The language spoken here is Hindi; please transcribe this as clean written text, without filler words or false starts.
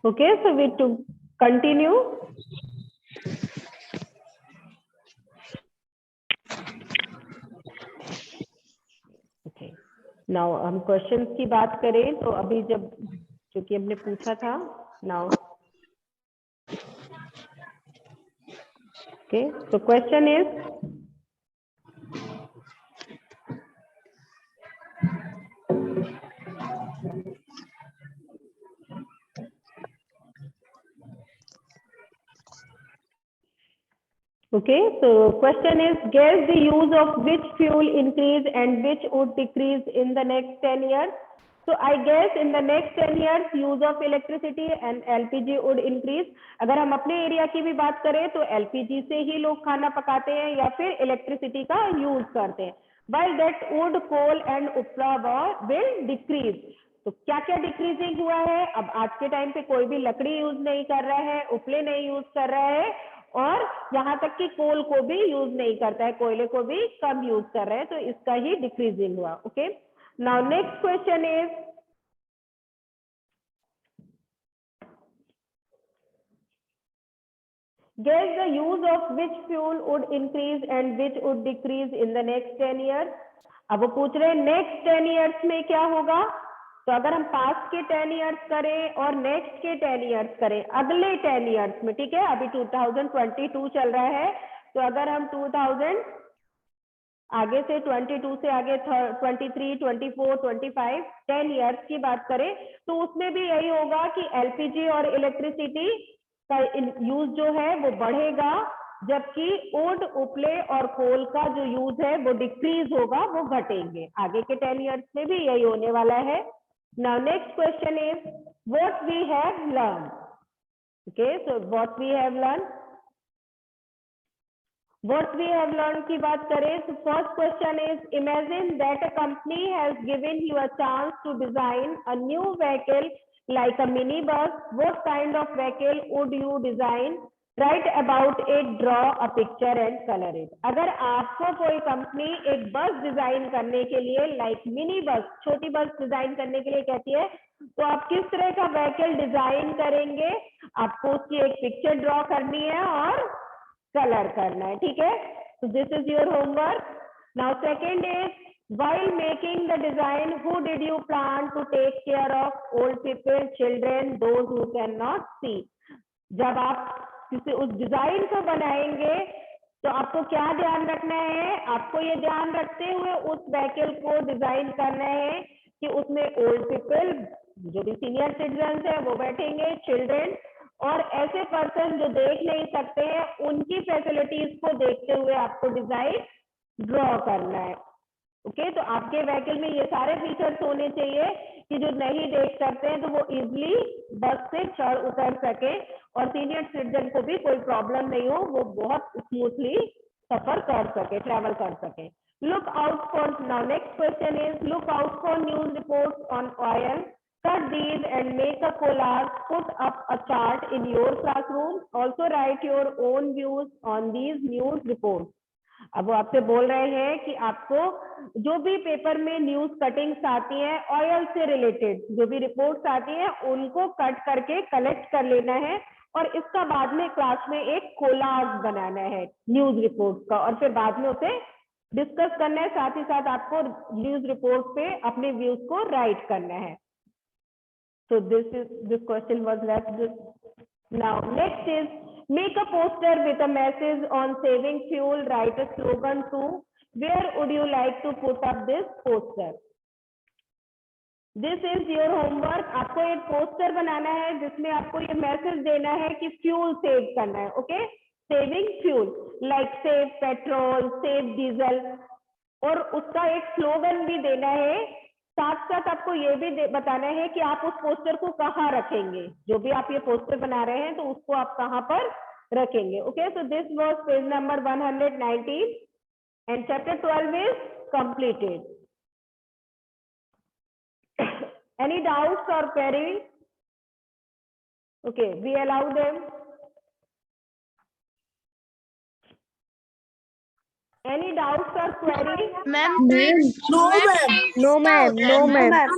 Okay, so we to continue. Okay, now हम क्वेश्चंस की बात करें तो अभी जब जो कि हमने पूछा था now. Okay, so question is okay, so question is guess the use of which fuel increase and which would decrease in the next 10 years. So I guess in the next 10 years use of electricity and LPG would increase. अगर हम अपने एरिया की भी बात करें तो LPG से ही लोग खाना पकाते हैं या फिर इलेक्ट्रिसिटी का यूज करते हैं. While that wood, coal and उपला will decrease. तो क्या क्या डिक्रीजिंग हुआ है? अब आज के टाइम पे कोई भी लकड़ी यूज नहीं कर रहा है, उपले नहीं यूज कर रहा है और यहाँ तक कि कोल को भी यूज नहीं करता है, कोयले को भी कम यूज कर रहे हैं, तो इसका ही डिक्रीजिंग हुआ. Okay, now next question is guess the use of which fuel would increase and which would decrease in the next 10 years. अब वो पूछ रहे हैं नेक्स्ट 10 years में क्या होगा. तो अगर हम पास्ट के 10 years करें और नेक्स्ट के 10 years करें, अगले 10 years में, ठीक है, अभी 2022 चल रहा है, तो अगर हम 2000 आगे से 22 से आगे 23, 24, 25, 10 years की बात करें तो उसमें भी यही होगा कि एलपीजी और इलेक्ट्रिसिटी का यूज जो है वो बढ़ेगा, जबकि वुड, उपले और कोल का जो यूज है वो डिक्रीज होगा, वो घटेंगे. आगे के 10 years में भी यही होने वाला है. Now next question is what we have learned. Okay, so what we have learned. What we have learned की बात करें तो first question is imagine that a company has given you a chance to design a new vehicle like a minibus. What kind of vehicle would you design? Write about it, draw a picture and color it. अगर आपको कोई कंपनी एक बस डिजाइन करने के लिए लाइक मिनी बस, छोटी बस डिजाइन करने के लिए कहती है, तो आप किस तरह का व्हीकल डिजाइन करेंगे? आपको उसकी एक पिक्चर ड्रॉ करनी है और कलर करना है. ठीक है, तो this is your homework. Now second is while making the design who did you plan to take care of? Old people, children, those who cannot see. जब आप किसी उस डिजाइन को बनाएंगे तो आपको क्या ध्यान रखना है? आपको ये ध्यान रखते हुए उस व्हीकल को डिजाइन करना है कि उसमें ओल्ड पीपल, जो भी सीनियर सिटीजन है वो बैठेंगे, चिल्ड्रन और ऐसे पर्सन जो देख नहीं सकते हैं, उनकी फैसिलिटीज को देखते हुए आपको डिजाइन ड्रॉ करना है. ओके, तो आपके व्हीकल में ये सारे फीचर्स होने चाहिए कि जो नहीं देख सकते हैं तो वो इजिली बस से चढ़ उतर सके और सीनियर सिटीजन को भी कोई प्रॉब्लम नहीं हो, वो बहुत स्मूथली सफर कर सके, ट्रैवल कर सके. Look out for, now next question is look out for news reports on oil. Cut these and make a collage. Put up a chart in your classroom. Also write your own views on these news reports. अब वो आपसे बोल रहे हैं कि आपको जो भी पेपर में न्यूज कटिंग्स आती हैं ऑयल से रिलेटेड, जो भी रिपोर्ट्स आती हैं उनको कट करके कलेक्ट कर लेना है और इसका बाद में क्लास में एक कोलाज बनाना है न्यूज रिपोर्ट्स का और फिर बाद में उसे डिस्कस करना है. साथ ही साथ आपको न्यूज रिपोर्ट पे अपने व्यूज को राइट करना है. So this question was left. Now next is make a poster with a message on saving fuel. Write a slogan too. Where would you like to put up this poster? This is your homework. आपको एक पोस्टर बनाना है जिसमें आपको ये मैसेज देना है कि फ्यूल सेव करना है. Okay, saving fuel like save petrol, save diesel, और उसका एक स्लोगन भी देना है. साथ साथ आपको ये भी बताना है कि आप उस पोस्टर को कहाँ रखेंगे. जो भी आप ये पोस्टर बना रहे हैं तो उसको आप कहाँ पर रखेंगे. Okay, so this was page number 119 and chapter 12 is completed. Any doubts or queries? Okay, we allow them. Any doubts or queries? Ma'am, no ma'am. No ma'am. No ma'am.